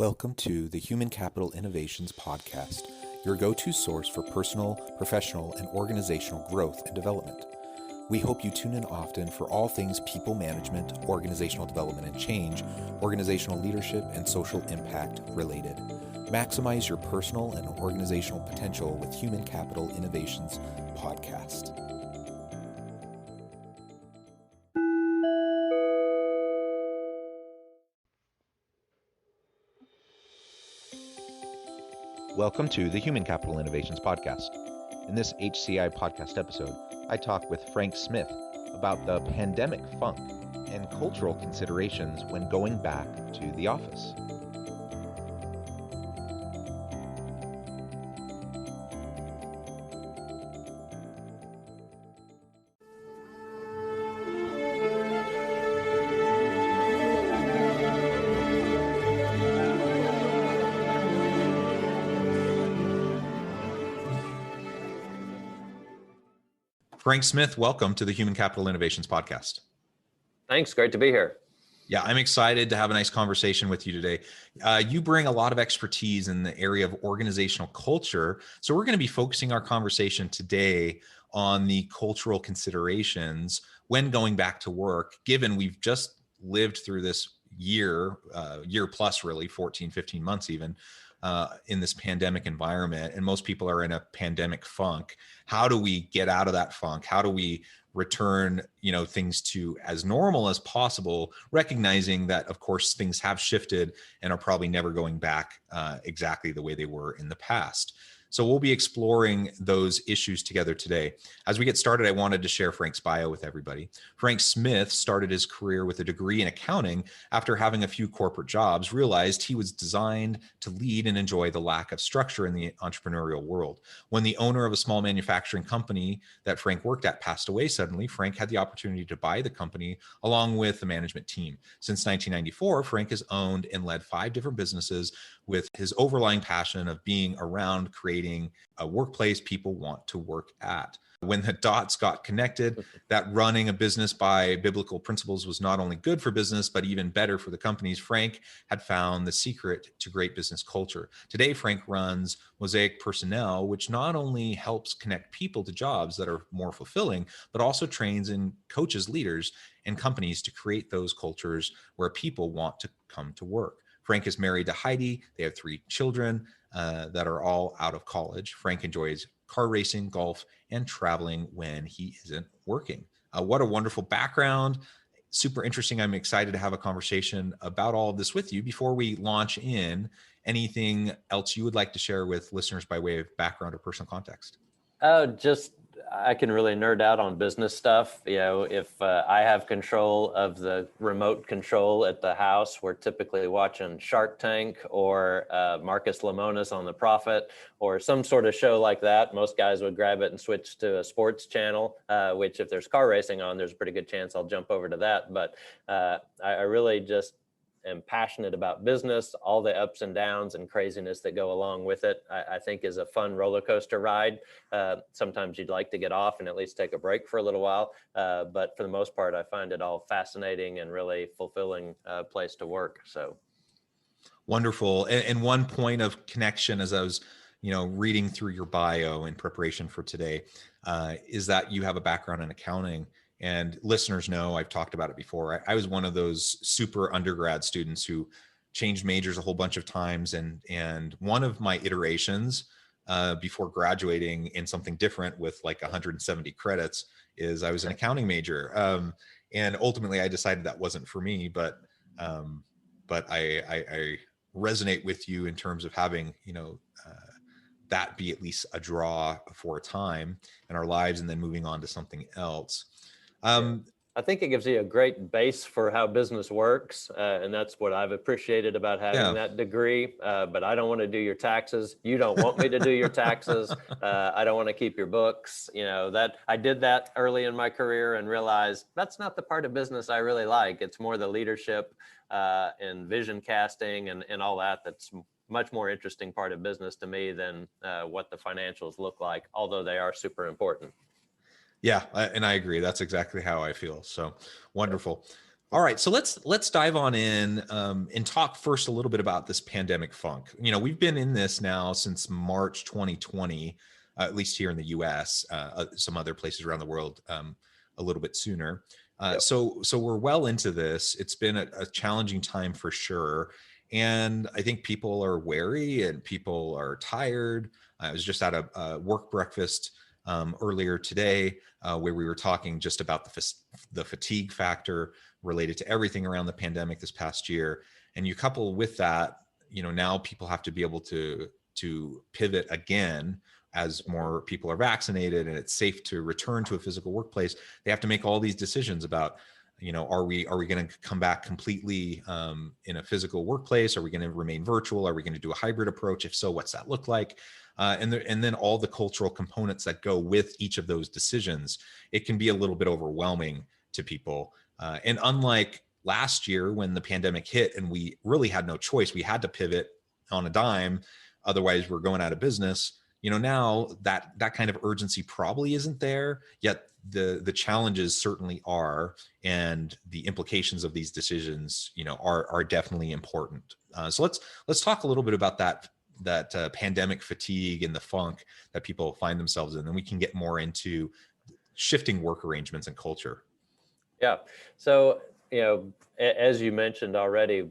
Welcome to the Human Capital Innovations Podcast, your go-to source for personal, professional, and organizational growth and development. We hope you tune in often for all things people management, organizational development and change, organizational leadership, and social impact related. Maximize your personal and organizational potential with Human Capital Innovations Podcast. Welcome to the Human Capital Innovations Podcast. In this HCI podcast episode, I talk with Frank Smith about the pandemic funk and cultural considerations when going back to the office. Frank Smith, welcome to the Human Capital Innovations Podcast. Thanks. Great to be here. Yeah, I'm excited to have a nice conversation with you today. You bring a lot of expertise in the area of organizational culture. So we're going to be focusing our conversation today on the cultural considerations when going back to work, given we've just lived through this year plus really, 14, 15 months even, in this pandemic environment, and most people are in a pandemic funk. How do we get out of that funk? How do we return, things to as normal as possible, recognizing that, of course, things have shifted and are probably never going back exactly the way they were in the past. So we'll be exploring those issues together today. As we get started, I wanted to share Frank's bio with everybody. Frank Smith started his career with a degree in accounting after having a few corporate jobs, realized he was designed to lead and enjoy the lack of structure in the entrepreneurial world. When the owner of a small manufacturing company that Frank worked at passed away suddenly, Frank had the opportunity to buy the company along with the management team. Since 1994, Frank has owned and led 5 different businesses with his overlying passion of being around creating a workplace people want to work at. When the dots got connected, that running a business by biblical principles was not only good for business, but even better for the companies, Frank had found the secret to great business culture. Today, Frank runs Mosaic Personnel, which not only helps connect people to jobs that are more fulfilling, but also trains and coaches leaders and companies to create those cultures where people want to come to work. Frank is married to Heidi. They have 3 children that are all out of college. Frank enjoys car racing, golf, and traveling when he isn't working. What a wonderful background. Super interesting. I'm excited to have a conversation about all of this with you. Before we launch in, anything else you would like to share with listeners by way of background or personal context? I can really nerd out on business stuff. If I have control of the remote control at the house, we're typically watching Shark Tank or Marcus Lemonis on The Profit or some sort of show like that. Most guys would grab it and switch to a sports channel, which if there's car racing on, there's a pretty good chance I'll jump over to that. But I really just am passionate about business, all the ups and downs and craziness that go along with it. I think is a fun roller coaster ride. Sometimes you'd like to get off and at least take a break for a little while. But for the most part, I find it all fascinating and really fulfilling place to work. So wonderful. And one point of connection as I was, reading through your bio in preparation for today, is that you have a background in accounting. And listeners know I've talked about it before. I was one of those super undergrad students who changed majors a whole bunch of times. And one of my iterations before graduating in something different with like 170 credits is I was an accounting major. And ultimately I decided that wasn't for me, but I resonate with you in terms of having, that be at least a draw for a time in our lives and then moving on to something else. I think it gives you a great base for how business works. And that's what I've appreciated about having that degree. But I don't want to do your taxes. You don't want me to do your taxes. I don't want to keep your books. That I did that early in my career and realized that's not the part of business I really like. It's more the leadership and vision casting and all that. That's much more interesting part of business to me than what the financials look like, although they are super important. Yeah, and I agree. That's exactly how I feel. So wonderful. All right, so let's dive on in and talk first a little bit about this pandemic funk. We've been in this now since March 2020, at least here in the U.S. Some other places around the world a little bit sooner. Yep. So we're well into this. It's been a challenging time for sure, and I think people are wary and people are tired. I was just at a work breakfast earlier today where we were talking just about the fatigue factor related to everything around the pandemic this past year. And you couple with that, now people have to be able to pivot again as more people are vaccinated and it's safe to return to a physical workplace. They have to make all these decisions about, are we going to come back completely in a physical workplace? Are we going to remain virtual? Are we going to do a hybrid approach? If so, what's that look like? And then all the cultural components that go with each of those decisions. It can be a little bit overwhelming to people. And unlike last year when the pandemic hit and we really had no choice, we had to pivot on a dime. Otherwise, we're going out of business. Now that kind of urgency probably isn't there, yet the challenges certainly are, and the implications of these decisions, are definitely important. So let's talk a little bit about that pandemic fatigue and the funk that people find themselves in, and we can get more into shifting work arrangements and culture. Yeah. So, as you mentioned already,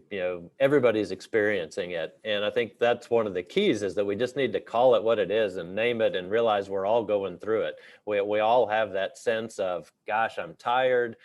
everybody's experiencing it. And I think that's one of the keys, is that we just need to call it what it is and name it and realize we're all going through it. We all have that sense of, gosh, I'm tired.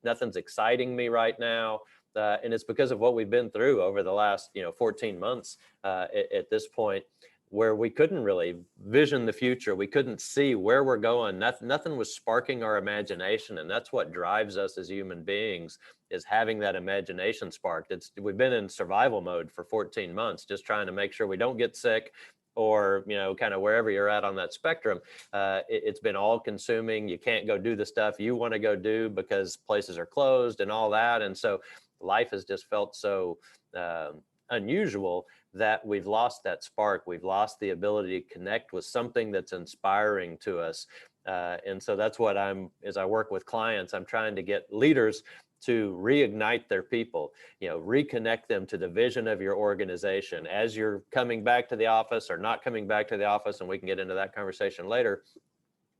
Nothing's exciting me right now. And it's because of what we've been through over the last, 14 months at this point, where we couldn't really vision the future. We couldn't see where we're going. Nothing was sparking our imagination. And that's what drives us as human beings, is having that imagination sparked. We've been in survival mode for 14 months, just trying to make sure we don't get sick, or, kind of wherever you're at on that spectrum. It's been all consuming. You can't go do the stuff you want to go do because places are closed and all that. And so life has just felt so unusual that we've lost that spark. We've lost the ability to connect with something that's inspiring to us. And so that's what as I work with clients, I'm trying to get leaders to reignite their people, reconnect them to the vision of your organization as you're coming back to the office or not coming back to the office. And we can get into that conversation later.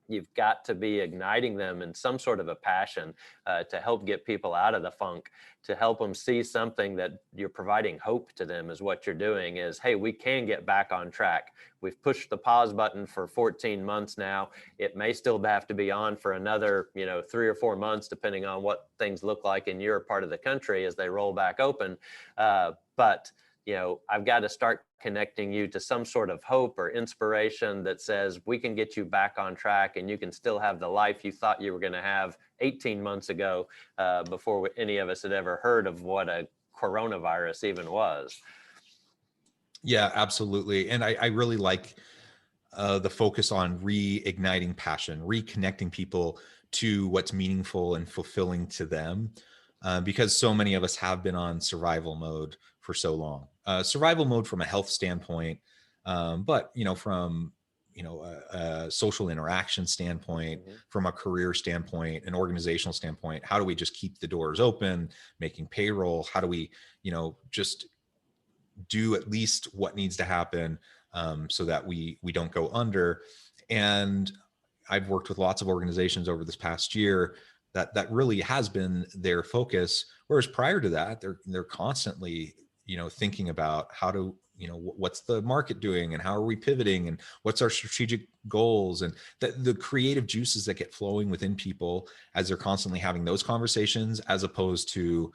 You've got to be igniting them in some sort of a passion to help get people out of the funk, to help them see something that you're providing hope to them is what you're doing is, hey, we can get back on track. We've pushed the pause button for 14 months now. It may still have to be on for another, 3 or 4 months, depending on what things look like in your part of the country as they roll back open. But I've got to start connecting you to some sort of hope or inspiration that says we can get you back on track and you can still have the life you thought you were going to have 18 months ago before any of us had ever heard of what a coronavirus even was. Yeah, absolutely. And I really like the focus on reigniting passion, reconnecting people to what's meaningful and fulfilling to them, because so many of us have been on survival mode for so long. Survival mode from a health standpoint, but from a social interaction standpoint, from a career standpoint, an organizational standpoint. How do we just keep the doors open, making payroll? How do we just do at least what needs to happen so that we don't go under? And I've worked with lots of organizations over this past year that really has been their focus. Whereas prior to that, they're constantly thinking about how to, what's the market doing and how are we pivoting and what's our strategic goals, and the creative juices that get flowing within people as they're constantly having those conversations, as opposed to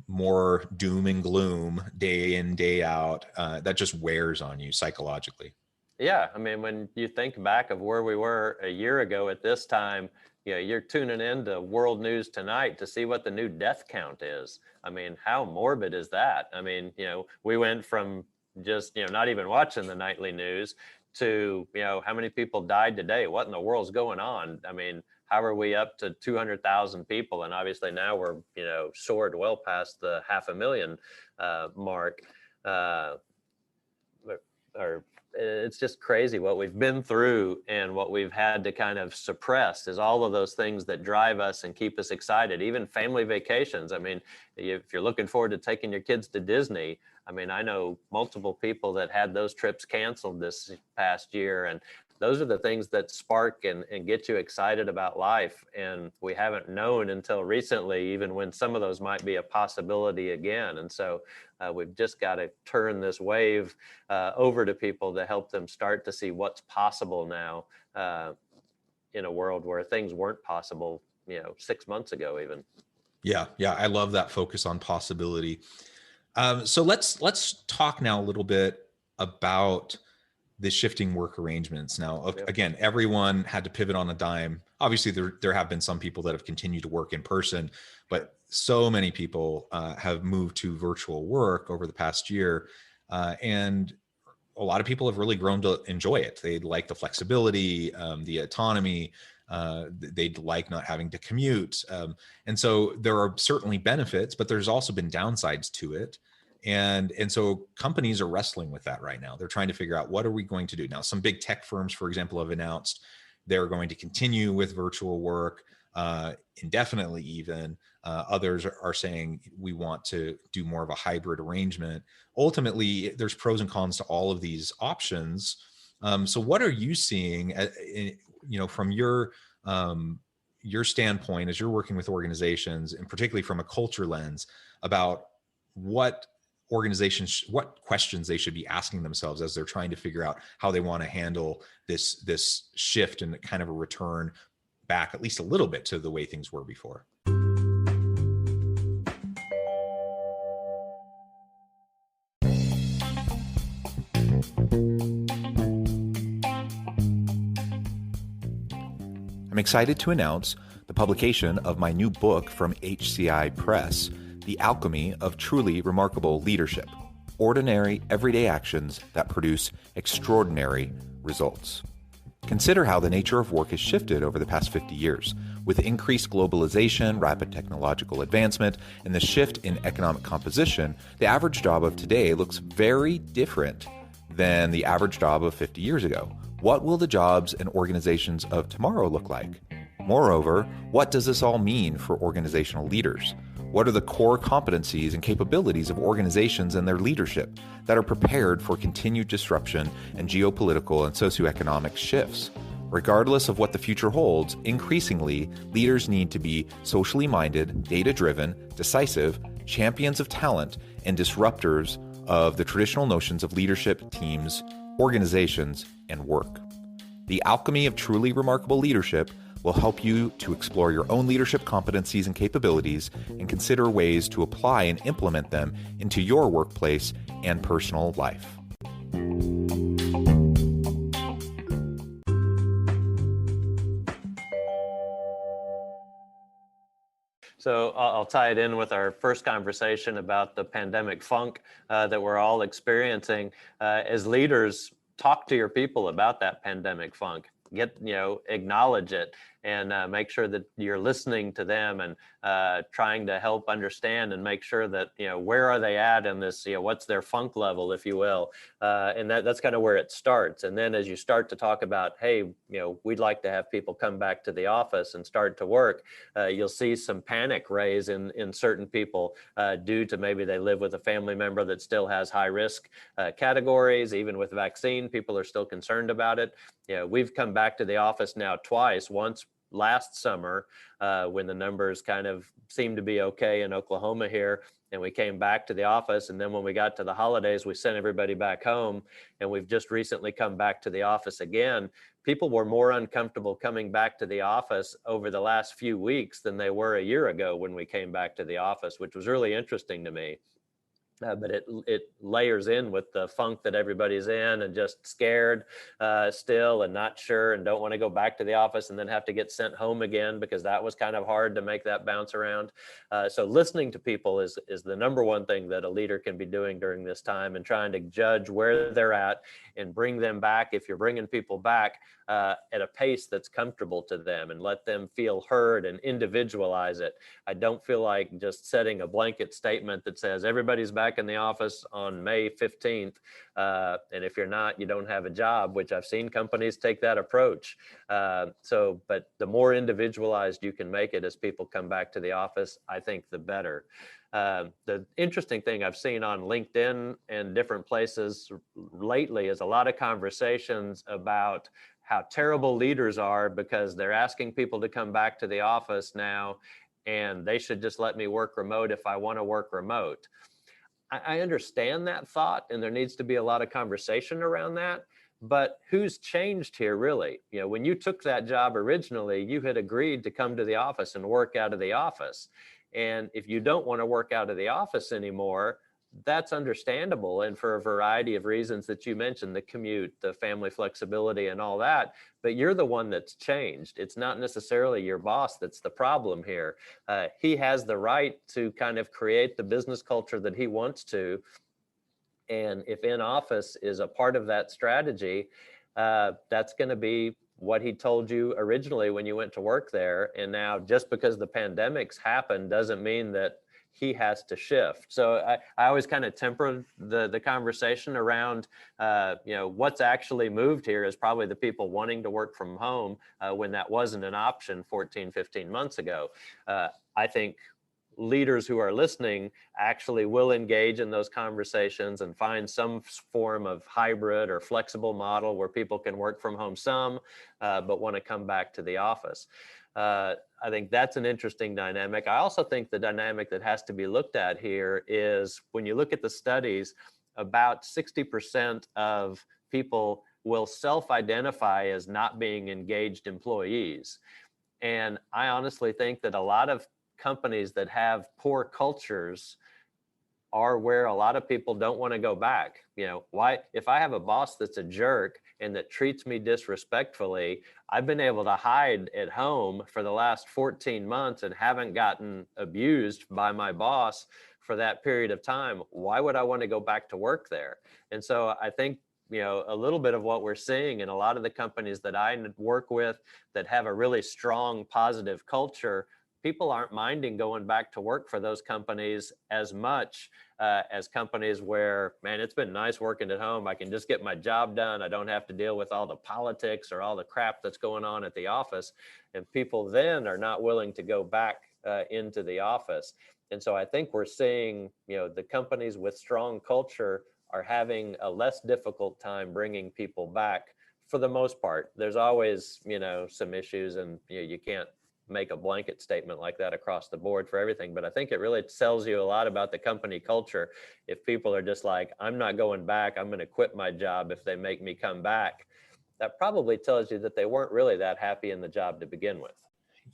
more doom and gloom day in, day out, that just wears on you psychologically. Yeah. I mean, when you think back of where we were a year ago at this time, you're tuning into World News Tonight to see what the new death count is. I mean, how morbid is that? I mean, we went from just, not even watching the nightly news to, how many people died today? What in the world's going on? I mean, how are we up to 200,000 people? And obviously now we're, soared well past the 500,000 mark. are it's just crazy what we've been through and what we've had to kind of suppress is all of those things that drive us and keep us excited. Even family vacations. I mean, if you're looking forward to taking your kids to Disney, I mean, I know multiple people that had those trips canceled this past year, and those are the things that spark and get you excited about life. And we haven't known until recently, even when some of those might be a possibility again. And so we've just got to turn this wave over to people to help them start to see what's possible now in a world where things weren't possible, 6 months ago even. Yeah. I love that focus on possibility. So let's talk now a little bit about the shifting work arrangements. Now, Yep. again, everyone had to pivot on a dime. Obviously, there have been some people that have continued to work in person, but so many people have moved to virtual work over the past year. And a lot of people have really grown to enjoy it. They like the flexibility, the autonomy. They'd like not having to commute. And so there are certainly benefits, but there's also been downsides to it. And so companies are wrestling with that right now. They're trying to figure out, what are we going to do? Now, some big tech firms, for example, have announced they're going to continue with virtual work indefinitely even. Others are saying we want to do more of a hybrid arrangement. Ultimately, there's pros and cons to all of these options. So what are you seeing, from your standpoint as you're working with organizations, and particularly from a culture lens, about what questions they should be asking themselves as they're trying to figure out how they want to handle this shift and kind of a return back at least a little bit to the way things were before? I'm excited to announce the publication of my new book from HCI Press, The Alchemy of Truly Remarkable Leadership: Ordinary, Everyday Actions That Produce Extraordinary Results. Consider how the nature of work has shifted over the past 50 years. With increased globalization, rapid technological advancement, and the shift in economic composition, the average job of today looks very different than the average job of 50 years ago. What will the jobs and organizations of tomorrow look like? Moreover, what does this all mean for organizational leaders? What are the core competencies and capabilities of organizations and their leadership that are prepared for continued disruption and geopolitical and socioeconomic shifts? Regardless of what the future holds, increasingly, leaders need to be socially minded, data-driven, decisive, champions of talent, and disruptors of the traditional notions of leadership, teams, organizations, and work. The Alchemy of Truly Remarkable Leadership will help you to explore your own leadership competencies and capabilities and consider ways to apply and implement them into your workplace and personal life. So I'll tie it in with our first conversation about the pandemic funk that we're all experiencing. As leaders, talk to your people about that pandemic funk. Acknowledge it and make sure that you're listening to them and trying to help understand and make sure that, where are they at in this, what's their funk level, if you will. And that's kind of where it starts. And then as you start to talk about, hey, we'd like to have people come back to the office and start to work, you'll see some panic raise in certain people due to maybe they live with a family member that still has high risk categories. Even with vaccine, people are still concerned about it. We've come back to the office now twice, once last summer when the numbers kind of seemed to be okay in Oklahoma here, and we came back to the office. And then when we got to the holidays, we sent everybody back home, and we've just recently come back to the office again. People were more uncomfortable coming back to the office over the last few weeks than they were a year ago when we came back to the office, which was really interesting to me. But it layers in with the funk that everybody's in and just scared still and not sure and don't want to go back to the office and then have to get sent home again, because that was kind of hard to make that bounce around. So listening to people is the number one thing that a leader can be doing during this time, and trying to judge where they're at and bring them back, if you're bringing people back, at a pace that's comfortable to them, and let them feel heard and individualize it. I don't feel like just setting a blanket statement that says everybody's back back in the office on May 15th. And if you're not, you don't have a job, which I've seen companies take that approach. But the more individualized you can make it as people come back to the office, I think the better. The interesting thing I've seen on LinkedIn and different places lately is a lot of conversations about how terrible leaders are because they're asking people to come back to the office now, and they should just let me work remote if I want to work remote. I understand that thought, and there needs to be a lot of conversation around that. But who's changed here, really? You know, when you took that job originally, you had agreed to come to the office and work out of the office. And if you don't want to work out of the office anymore, that's understandable. And for a variety of reasons that you mentioned, the commute, the family flexibility and all that, but you're the one that's changed. It's not necessarily your boss that's the problem here. He has the right to kind of create the business culture that he wants to. And if in office is a part of that strategy, that's going to be what he told you originally when you went to work there. And now just because the pandemic's happened doesn't mean that he has to shift. So I always kind of temper the conversation around, what's actually moved here is probably the people wanting to work from home when that wasn't an option 14, 15 months ago. I think leaders who are listening actually will engage in those conversations and find some form of hybrid or flexible model where people can work from home some, but want to come back to the office. I think that's an interesting dynamic. I also think the dynamic that has to be looked at here is when you look at the studies, about 60% of people will self-identify as not being engaged employees. And I honestly think that a lot of companies that have poor cultures are where a lot of people don't want to go back. You know, why, if I have a boss that's a jerk and that treats me disrespectfully, I've been able to hide at home for the last 14 months and haven't gotten abused by my boss for that period of time. Why would I want to go back to work there? And so I think, you know, a little bit of what we're seeing in a lot of the companies that I work with that have a really strong, positive culture, people aren't minding going back to work for those companies as much as companies where, man, it's been nice working at home. I can just get my job done. I don't have to deal with all the politics or all the crap that's going on at the office. And people then are not willing to go back into the office. And so I think we're seeing, you know, the companies with strong culture are having a less difficult time bringing people back for the most part. There's always, you know, some issues, and you can't make a blanket statement like that across the board for everything. But I think it really tells you a lot about the company culture. If people are just like, I'm not going back, I'm going to quit my job if they make me come back, that probably tells you that they weren't really that happy in the job to begin with.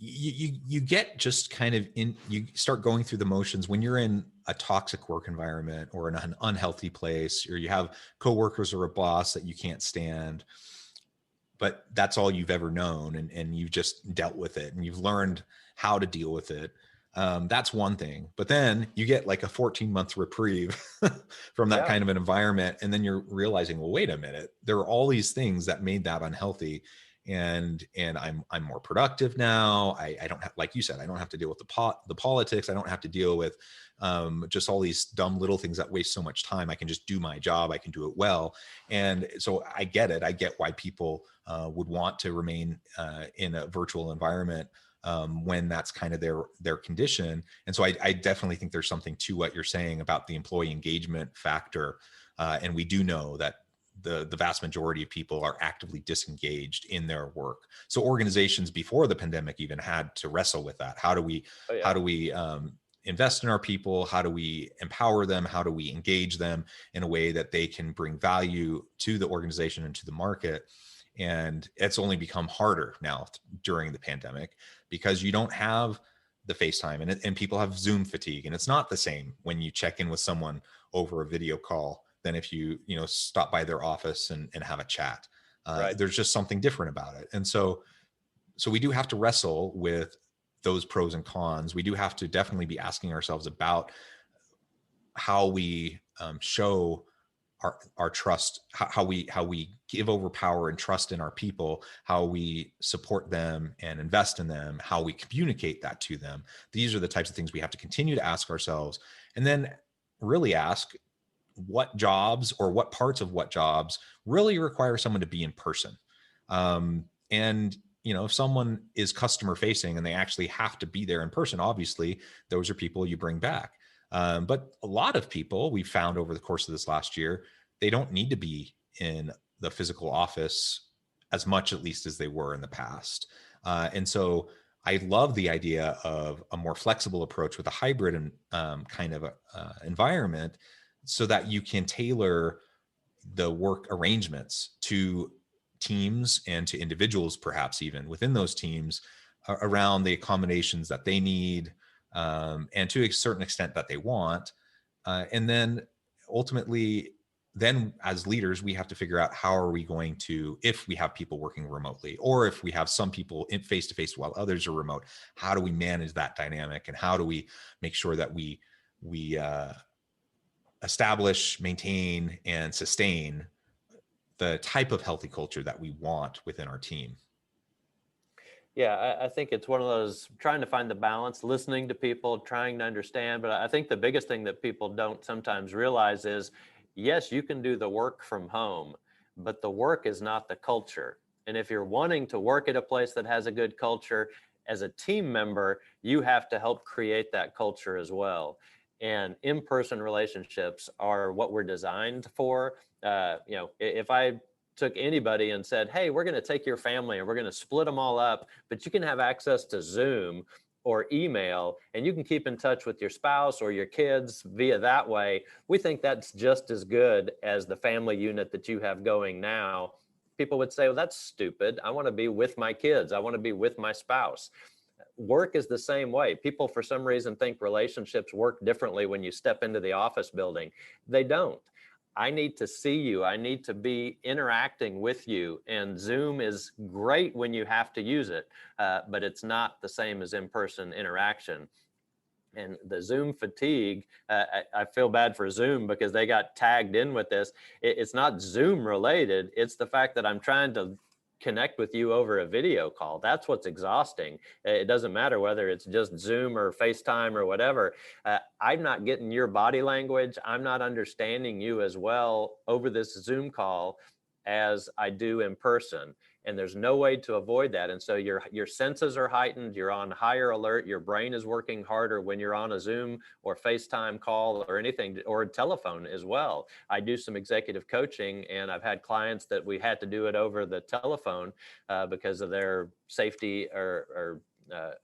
You get just kind of you start going through the motions when you're in a toxic work environment or in an unhealthy place, or you have coworkers or a boss that you can't stand, but that's all you've ever known, and you've just dealt with it and you've learned how to deal with it. That's one thing, but then you get like a 14-month reprieve from that kind of an environment. And then you're realizing, well, wait a minute, there are all these things that made that unhealthy. And I'm more productive now. I don't have, like you said, I don't have to deal with the politics. I don't have to deal with just all these dumb little things that waste so much time. I can just do my job. I can do it well. And so I get it. I get why people would want to remain in a virtual environment when that's kind of their condition. And so I definitely think there's something to what you're saying about the employee engagement factor. And we do know that the vast majority of people are actively disengaged in their work. So organizations before the pandemic even had to wrestle with that. How do we invest in our people? How do we empower them? How do we engage them in a way that they can bring value to the organization and to the market? And it's only become harder now during the pandemic because you don't have the FaceTime and people have Zoom fatigue. And it's not the same when you check in with someone over a video call than if you stop by their office and have a chat. Right. There's just something different about it. And so we do have to wrestle with those pros and cons. We do have to definitely be asking ourselves about how we show our trust, how we give over power and trust in our people, how we support them and invest in them, how we communicate that to them. These are the types of things we have to continue to ask ourselves. And then really ask what jobs or what parts of what jobs really require someone to be in person. And if someone is customer facing and they actually have to be there in person, obviously those are people you bring back. But a lot of people we've found over the course of this last year, they don't need to be in the physical office as much, at least, as they were in the past. And so I love the idea of a more flexible approach with a hybrid and kind of environment, so that you can tailor the work arrangements to teams and to individuals, perhaps even within those teams, around the accommodations that they need, and to a certain extent that they want. And then ultimately, then as leaders, we have to figure out how are we going to, if we have people working remotely, or if we have some people in face to face while others are remote, how do we manage that dynamic, and how do we make sure that we establish, maintain, and sustain the type of healthy culture that we want within our team? Yeah, I think it's one of those trying to find the balance, listening to people, trying to understand. But I think the biggest thing that people don't sometimes realize is, yes, you can do the work from home, but the work is not the culture. And if you're wanting to work at a place that has a good culture, as a team member, you have to help create that culture as well. And in-person relationships are what we're designed for. If I took anybody and said, hey, we're going to take your family and we're going to split them all up, but you can have access to Zoom or email, and you can keep in touch with your spouse or your kids via that way, we think that's just as good as the family unit that you have going now. People would say, well, that's stupid. I want to be with my kids. I want to be with my spouse. Work is the same way. People, for some reason, think relationships work differently when you step into the office building. They don't. I need to see you. I need to be interacting with you. And Zoom is great when you have to use it, but it's not the same as in-person interaction. And the Zoom fatigue, I feel bad for Zoom because they got tagged in with this. It's not Zoom related. It's the fact that I'm trying to connect with you over a video call. That's what's exhausting. It doesn't matter whether it's just Zoom or FaceTime or whatever. I'm not getting your body language. I'm not understanding you as well over this Zoom call as I do in person. And there's no way to avoid that. And so your senses are heightened, you're on higher alert, your brain is working harder when you're on a Zoom or FaceTime call or anything, or a telephone as well. I do some executive coaching, and I've had clients that we had to do it over the telephone because of their safety or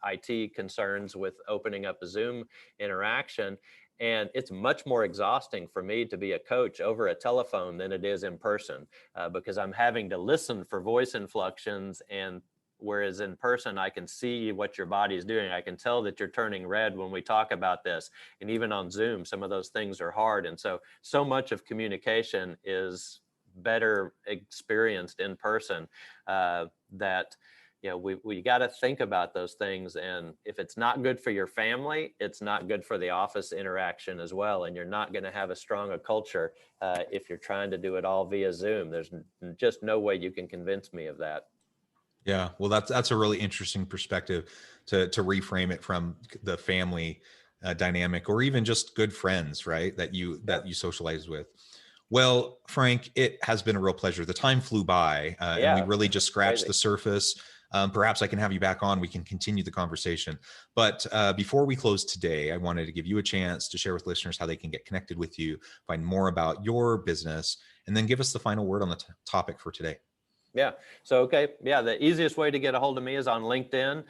IT concerns with opening up a Zoom interaction. And it's much more exhausting for me to be a coach over a telephone than it is in person, because I'm having to listen for voice inflections. And whereas in person, I can see what your body is doing. I can tell that you're turning red when we talk about this. And even on Zoom, some of those things are hard. And so much of communication is better experienced in person, that we got to think about those things. And if it's not good for your family, it's not good for the office interaction as well. And you're not going to have as strong a culture if you're trying to do it all via Zoom. There's just no way you can convince me of that. Yeah, well, that's a really interesting perspective to reframe it from the family dynamic, or even just good friends, right? That you socialize with. Well, Frank, it has been a real pleasure. The time flew by, and we really just scratched the surface. Perhaps I can have you back on. We can continue the conversation. But before we close today, I wanted to give you a chance to share with listeners how they can get connected with you, find more about your business, and then give us the final word on the topic for today. Yeah. So, the easiest way to get a hold of me is on LinkedIn.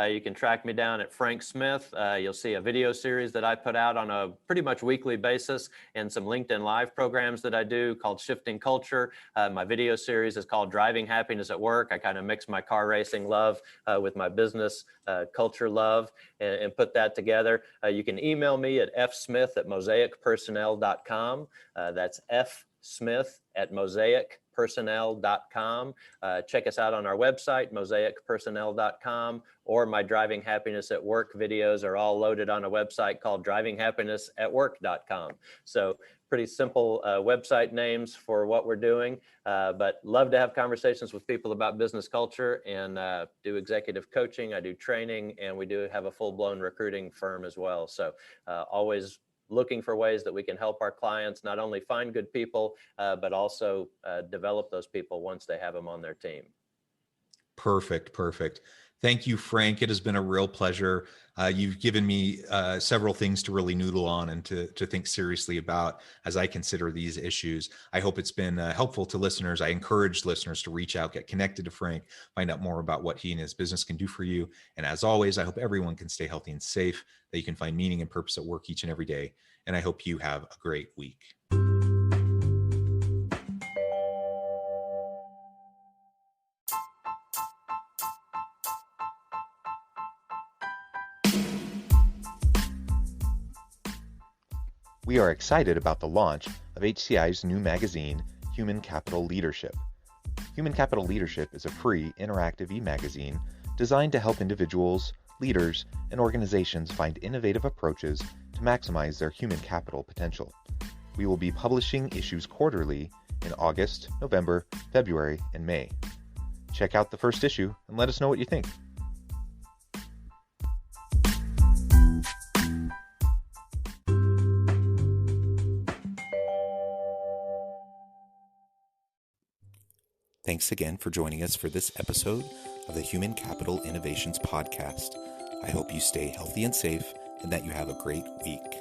You can track me down at Frank Smith. You'll see a video series that I put out on a pretty much weekly basis, and some LinkedIn Live programs that I do called Shifting Culture. My video series is called Driving Happiness at Work. I kind of mix my car racing love with my business culture love, and put that together. You can email me at fsmith@mosaicpersonnel.com. That's fsmith@mosaicpersonnel.com. Check us out on our website, mosaicpersonnel.com, or my Driving Happiness at Work videos are all loaded on a website called drivinghappinessatwork.com. So pretty simple website names for what we're doing, but love to have conversations with people about business culture, and do executive coaching. I do training, and we do have a full-blown recruiting firm as well. So always looking for ways that we can help our clients not only find good people, but also develop those people once they have them on their team. Perfect. Perfect. Thank you, Frank. It has been a real pleasure. You've given me several things to really noodle on and to think seriously about as I consider these issues. I hope it's been helpful to listeners. I encourage listeners to reach out, get connected to Frank, find out more about what he and his business can do for you. And as always, I hope everyone can stay healthy and safe, that you can find meaning and purpose at work each and every day. And I hope you have a great week. We are excited about the launch of HCI's new magazine, Human Capital Leadership. Human Capital Leadership is a free, interactive e-magazine designed to help individuals, leaders, and organizations find innovative approaches to maximize their human capital potential. We will be publishing issues quarterly in August, November, February, and May. Check out the first issue and let us know what you think. Thanks again for joining us for this episode of the Human Capital Innovations Podcast. I hope you stay healthy and safe and that you have a great week.